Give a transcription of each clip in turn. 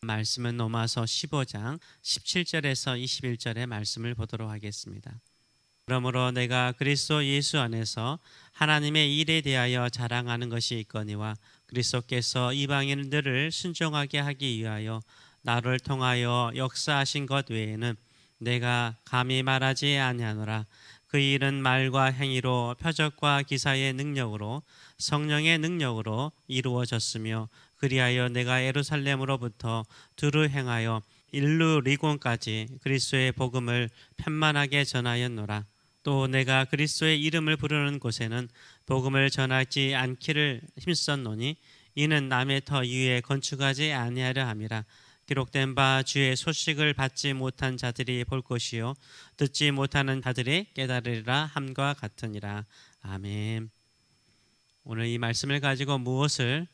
말씀은 로마서 15장 17절에서 21절의 말씀을 보도록 하겠습니다. 그러므로 내가 그리스도 예수 안에서 하나님의 일에 대하여 자랑하는 것이 있거니와 그리스도께서 이방인들을 순종하게 하기 위하여 나를 통하여 역사하신 것 외에는 내가 감히 말하지 아니하노라. 그 일은 말과 행위로 표적과 기사의 능력으로 성령의 능력으로 이루어졌으며 그리하여 내가 예루살렘으로부터 두루 행하여 일루리곤까지 그리스도의 복음을 편만하게 전하였노라. 또 내가 그리스도의 이름을 부르는 곳에는 복음을 전하지 않기를 힘썼노니 이는 남의 터 위에 건축하지 아니하려 함이라. 기록된 바 주의 소식을 받지 못한 자들이 볼 것이요 듣지 못하는 자들이 깨달으리라 함과 같으니라. 아멘. 오늘 이 말씀을 가지고 무엇을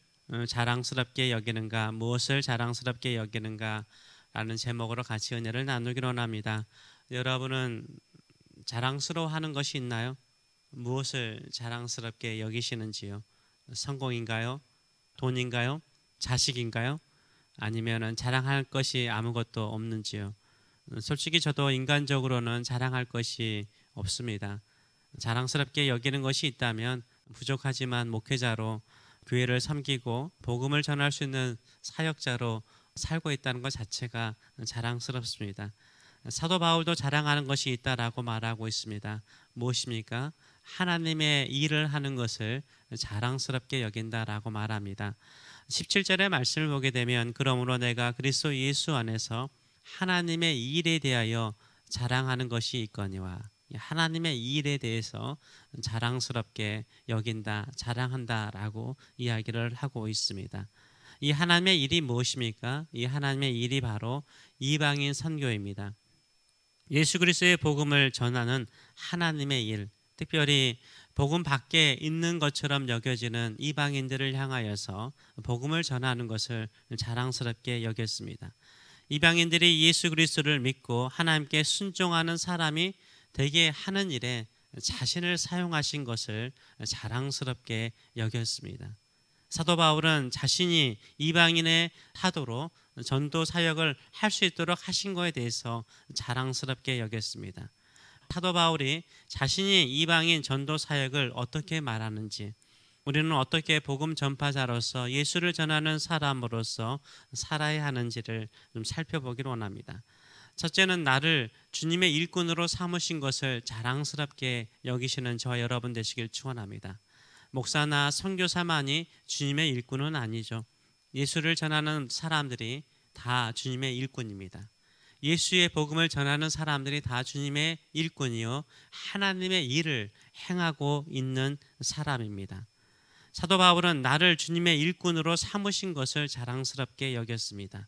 자랑스럽게 여기는가, 무엇을 자랑스럽게 여기는가 라는 제목으로 같이 은혜를 나누기로 합니다. 여러분은 자랑스러워하는 것이 있나요? 무엇을 자랑스럽게 여기시는지요? 성공인가요? 돈인가요? 자식인가요? 아니면 자랑할 것이 아무것도 없는지요? 솔직히 저도 인간적으로는 자랑할 것이 없습니다. 자랑스럽게 여기는 것이 있다면 부족하지만 목회자로 교회를 섬기고 복음을 전할 수 있는 사역자로 살고 있다는 것 자체가 자랑스럽습니다. 사도 바울도 자랑하는 것이 있다라고 말하고 있습니다. 무엇입니까? 하나님의 일을 하는 것을 자랑스럽게 여긴다라고 말합니다. 17절의 말씀을 보게 되면 그러므로 내가 그리스도 예수 안에서 하나님의 일에 대하여 자랑하는 것이 있거니와, 하나님의 일에 대해서 자랑스럽게 여긴다, 자랑한다라고 이야기를 하고 있습니다. 이 하나님의 일이 무엇입니까? 이 하나님의 일이 바로 이방인 선교입니다. 예수 그리스도의 복음을 전하는 하나님의 일, 특별히 복음 밖에 있는 것처럼 여겨지는 이방인들을 향하여서 복음을 전하는 것을 자랑스럽게 여겼습니다. 이방인들이 예수 그리스도를 믿고 하나님께 순종하는 사람이 되게 하는 일에 자신을 사용하신 것을 자랑스럽게 여겼습니다. 사도 바울은 자신이 이방인의 사도로 전도 사역을 할 수 있도록 하신 것에 대해서 자랑스럽게 여겼습니다. 사도 바울이 자신이 이방인 전도 사역을 어떻게 말하는지, 우리는 어떻게 복음 전파자로서 예수를 전하는 사람으로서 살아야 하는지를 좀 살펴보기를 원합니다. 첫째는 나를 주님의 일꾼으로 삼으신 것을 자랑스럽게 여기시는 저와 여러분 되시길 축원합니다. 목사나 선교사만이 주님의 일꾼은 아니죠. 예수를 전하는 사람들이 다 주님의 일꾼입니다. 예수의 복음을 전하는 사람들이 다 주님의 일꾼이요 하나님의 일을 행하고 있는 사람입니다. 사도 바울은 나를 주님의 일꾼으로 삼으신 것을 자랑스럽게 여겼습니다.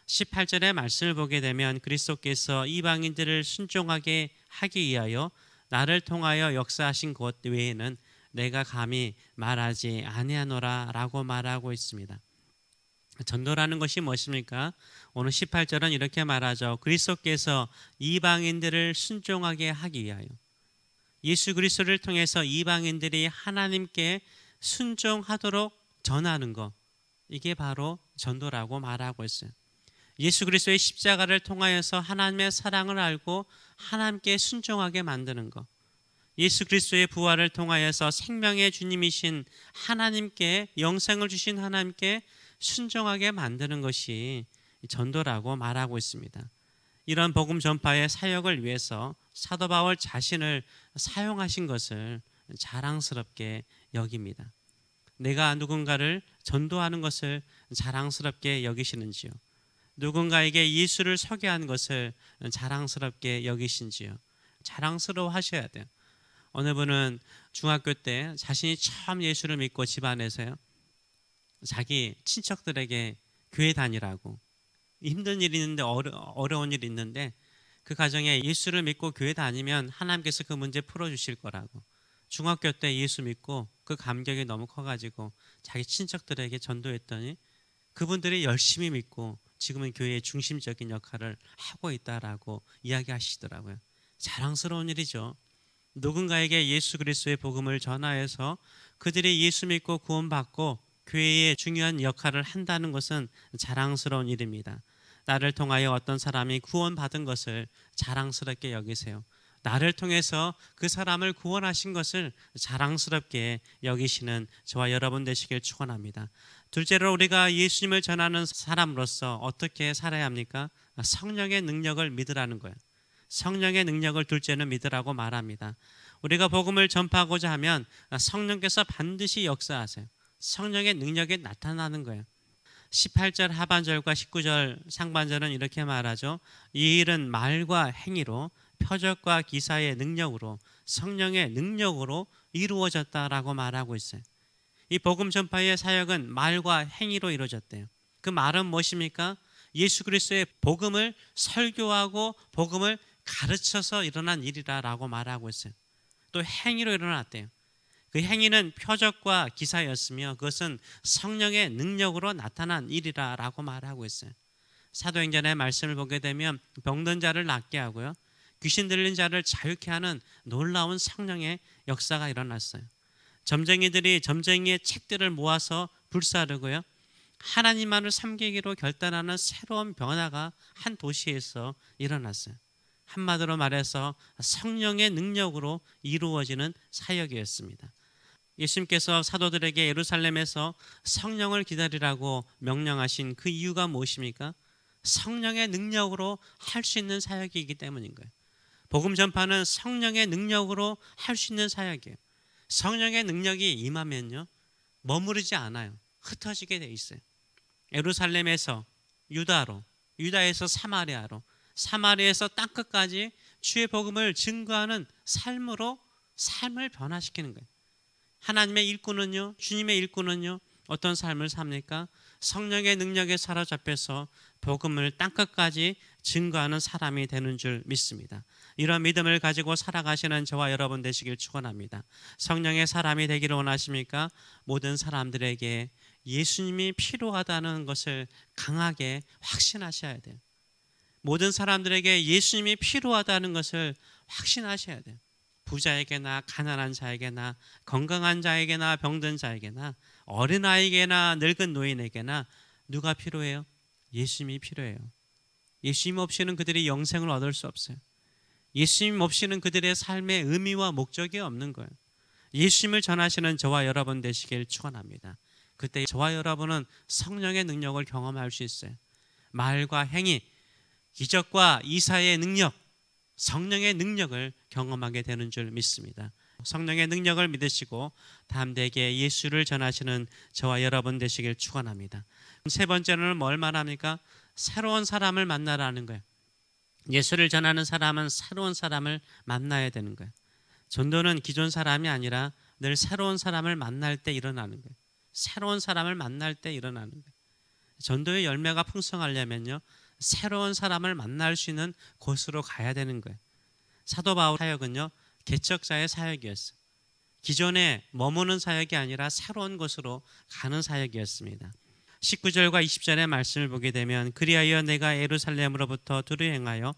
18절의 말씀을 보게 되면 그리스도께서 이방인들을 순종하게 하기 위하여 나를 통하여 역사하신 것 외에는 내가 감히 말하지 아니하노라 라고 말하고 있습니다. 전도라는 것이 무엇입니까? 오늘 18절은 이렇게 말하죠. 그리스도께서 이방인들을 순종하게 하기 위하여, 예수 그리스도를 통해서 이방인들이 하나님께 순종하도록 전하는 것, 이게 바로 전도라고 말하고 있어요. 예수 그리스도의 십자가를 통하여서 하나님의 사랑을 알고 하나님께 순종하게 만드는 것, 예수 그리스도의 부활을 통하여서 생명의 주님이신 하나님께, 영생을 주신 하나님께 순종하게 만드는 것이 전도라고 말하고 있습니다. 이런 복음 전파의 사역을 위해서 사도 바울 자신을 사용하신 것을 자랑스럽게 여깁니다. 내가 누군가를 전도하는 것을 자랑스럽게 여기시는지요? 누군가에게 예수를 소개한 것을 자랑스럽게 여기신지요? 자랑스러워 하셔야 돼요. 어느 분은 중학교 때 자신이 처음 예수를 믿고 집안에서요, 자기 친척들에게 교회 다니라고, 힘든 일이 있는데 어려운 일이 있는데 그 가정에 예수를 믿고 교회 다니면 하나님께서 그 문제 풀어주실 거라고, 중학교 때 예수 믿고 그 감격이 너무 커가지고 자기 친척들에게 전도했더니 그분들이 열심히 믿고 지금은 교회의 중심적인 역할을 하고 있다라고 이야기하시더라고요. 자랑스러운 일이죠. 누군가에게 예수 그리스도의 복음을 전하여서 그들이 예수 믿고 구원받고 교회의 중요한 역할을 한다는 것은 자랑스러운 일입니다. 나를 통하여 어떤 사람이 구원받은 것을 자랑스럽게 여기세요. 나를 통해서 그 사람을 구원하신 것을 자랑스럽게 여기시는 저와 여러분 되시길 축원합니다. 둘째로 우리가 예수님을 전하는 사람으로서 어떻게 살아야 합니까? 성령의 능력을 믿으라는 거예요. 성령의 능력을 둘째는 믿으라고 말합니다. 우리가 복음을 전파하고자 하면 성령께서 반드시 역사하세요. 성령의 능력이 나타나는 거예요. 18절 하반절과 19절 상반절은 이렇게 말하죠. 이 일은 말과 행위로 표적과 기사의 능력으로 성령의 능력으로 이루어졌다라고 말하고 있어요. 이 복음 전파의 사역은 말과 행위로 이루어졌대요. 그 말은 무엇입니까? 예수 그리스도의 복음을 설교하고 복음을 가르쳐서 일어난 일이라고 말하고 있어요. 또 행위로 일어났대요. 그 행위는 표적과 기사였으며 그것은 성령의 능력으로 나타난 일이라고 말하고 있어요. 사도행전의 말씀을 보게 되면 병든 자를 낫게 하고요, 귀신 들린 자를 자유케 하는 놀라운 성령의 역사가 일어났어요. 점쟁이들이 점쟁이의 책들을 모아서 불사르고요, 하나님만을 섬기기로 결단하는 새로운 변화가 한 도시에서 일어났어요. 한마디로 말해서 성령의 능력으로 이루어지는 사역이었습니다. 예수님께서 사도들에게 예루살렘에서 성령을 기다리라고 명령하신 그 이유가 무엇입니까? 성령의 능력으로 할 수 있는 사역이기 때문인 거예요. 복음 전파는 성령의 능력으로 할 수 있는 사역이에요. 성령의 능력이 임하면요, 머무르지 않아요. 흩어지게 돼 있어요. 예루살렘에서 유다로, 유다에서 사마리아로, 사마리아에서 땅끝까지 주의 복음을 증거하는 삶으로 삶을 변화시키는 거예요. 하나님의 일꾼은요, 주님의 일꾼은요, 어떤 삶을 삽니까? 성령의 능력에 사로잡혀서 복음을 땅끝까지 증거하는 사람이 되는 줄 믿습니다. 이런 믿음을 가지고 살아가시는 저와 여러분 되시길 축원합니다. 성령의 사람이 되기를 원하십니까? 모든 사람들에게 예수님이 필요하다는 것을 강하게 확신하셔야 돼요. 모든 사람들에게 예수님이 필요하다는 것을 확신하셔야 돼요. 부자에게나 가난한 자에게나 건강한 자에게나 병든 자에게나 어린아이에게나 늙은 노인에게나 누가 필요해요? 예수님이 필요해요. 예수님 없이는 그들이 영생을 얻을 수 없어요. 예수님 없이는 그들의 삶의 의미와 목적이 없는 거예요. 예수님을 전하시는 저와 여러분 되시길 축원합니다. 그때 저와 여러분은 성령의 능력을 경험할 수 있어요. 말과 행위, 기적과 이사의 능력, 성령의 능력을 경험하게 되는 줄 믿습니다. 성령의 능력을 믿으시고 담대하게 예수를 전하시는 저와 여러분 되시길 축원합니다. 세 번째는 뭘 말합니까? 새로운 사람을 만나라는 거예요. 예수를 전하는 사람은 새로운 사람을 만나야 되는 거예요. 전도는 기존 사람이 아니라 늘 새로운 사람을 만날 때 일어나는 거예요. 새로운 사람을 만날 때 일어나는 거예요. 전도의 열매가 풍성하려면요, 새로운 사람을 만날 수 있는 곳으로 가야 되는 거예요. 사도 바울 사역은요, 개척자의 사역이었어요. 기존에 머무는 사역이 아니라 새로운 곳으로 가는 사역이었습니다. 19절과 20절의 말씀을 보게 되면 그리하여 내가 예루살렘으로부터 두루 행하여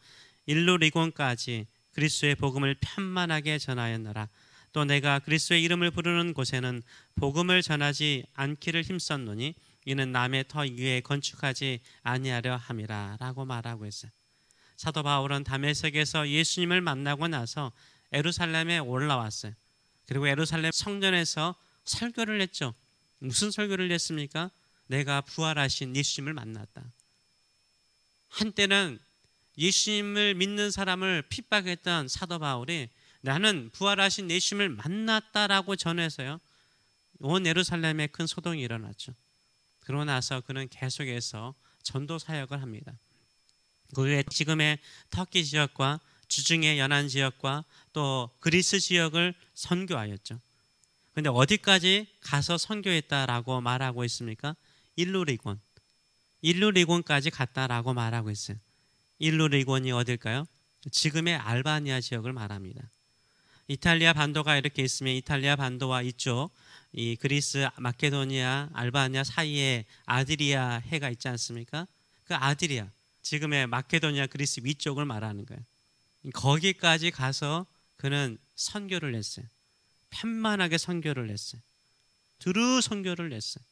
일루리곤까지 그리스도의 복음을 편만하게 전하였노라. 또 내가 그리스도의 이름을 부르는 곳에는 복음을 전하지 않기를 힘썼노니 이는 남의 터 위에 건축하지 아니하려 함이라 라고 말하고 있어요. 사도 바울은 다메섹에서 예수님을 만나고 나서 예루살렘에 올라왔어요. 그리고 예루살렘 성전에서 설교를 했죠. 무슨 설교를 했습니까? 내가 부활하신 예수님을 만났다. 한때는 예수님을 믿는 사람을 핍박했던 사도 바울이 나는 부활하신 예수님을 만났다라고 전해서요, 온 예루살렘에 큰 소동이 일어났죠. 그러고 나서 그는 계속해서 전도 사역을 합니다. 그 후에 지금의 터키 지역과 주중의 연안 지역과 또 그리스 지역을 선교하였죠. 그런데 어디까지 가서 선교했다라고 말하고 있습니까? 일루리곤까지 갔다라고 말하고 있어요. 일루리곤이 어딜까요? 지금의 알바니아 지역을 말합니다. 이탈리아 반도가 이렇게 있으면 이탈리아 반도와 이쪽 이 그리스, 마케도니아, 알바니아 사이에 아드리아 해가 있지 않습니까? 그 아드리아, 지금의 마케도니아 그리스 위쪽을 말하는 거예요. 거기까지 가서 그는 선교를 했어요. 편만하게 선교를 했어요. 두루 선교를 했어요.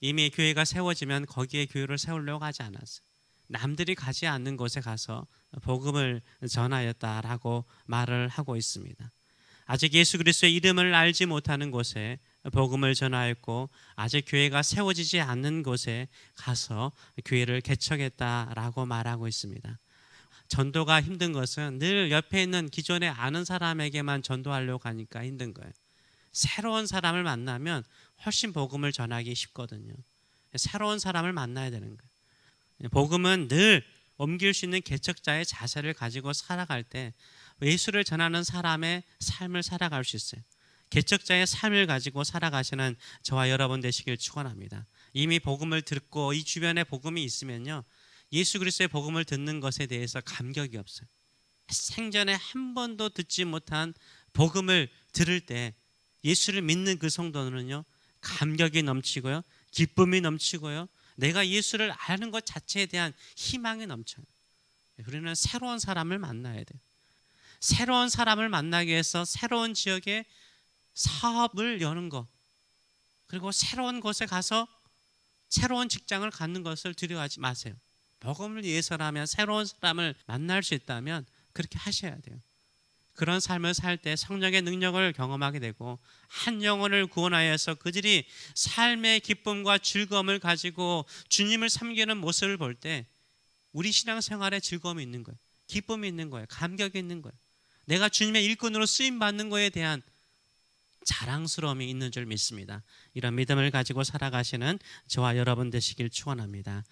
이미 교회가 세워지면 거기에 교회를 세우려고 하지 않았어요. 남들이 가지 않는 곳에 가서 복음을 전하였다라고 말을 하고 있습니다. 아직 예수 그리스도의 이름을 알지 못하는 곳에 복음을 전하였고, 아직 교회가 세워지지 않는 곳에 가서 교회를 개척했다라고 말하고 있습니다. 전도가 힘든 것은 늘 옆에 있는 기존에 아는 사람에게만 전도하려고 하니까 힘든 거예요. 새로운 사람을 만나면 훨씬 복음을 전하기 쉽거든요. 새로운 사람을 만나야 되는 거예요. 복음은 늘 옮길 수 있는 개척자의 자세를 가지고 살아갈 때 예수를 전하는 사람의 삶을 살아갈 수 있어요. 개척자의 삶을 가지고 살아가시는 저와 여러분 되시길 축원합니다. 이미 복음을 듣고 이 주변에 복음이 있으면요, 예수 그리스도의 복음을 듣는 것에 대해서 감격이 없어요. 생전에 한 번도 듣지 못한 복음을 들을 때 예수를 믿는 그 성도는요, 감격이 넘치고요, 기쁨이 넘치고요, 내가 예수를 아는 것 자체에 대한 희망이 넘쳐요. 우리는 새로운 사람을 만나야 돼요. 새로운 사람을 만나기 위해서 새로운 지역에 사업을 여는 것, 그리고 새로운 곳에 가서 새로운 직장을 갖는 것을 두려워하지 마세요. 복음을 위해서라면, 새로운 사람을 만날 수 있다면 그렇게 하셔야 돼요. 그런 삶을 살 때 성령의 능력을 경험하게 되고, 한 영혼을 구원하여서 그들이 삶의 기쁨과 즐거움을 가지고 주님을 섬기는 모습을 볼 때 우리 신앙생활에 즐거움이 있는 거예요. 기쁨이 있는 거예요. 감격이 있는 거예요. 내가 주님의 일꾼으로 쓰임받는 거에 대한 자랑스러움이 있는 줄 믿습니다. 이런 믿음을 가지고 살아가시는 저와 여러분 되시길 축원합니다.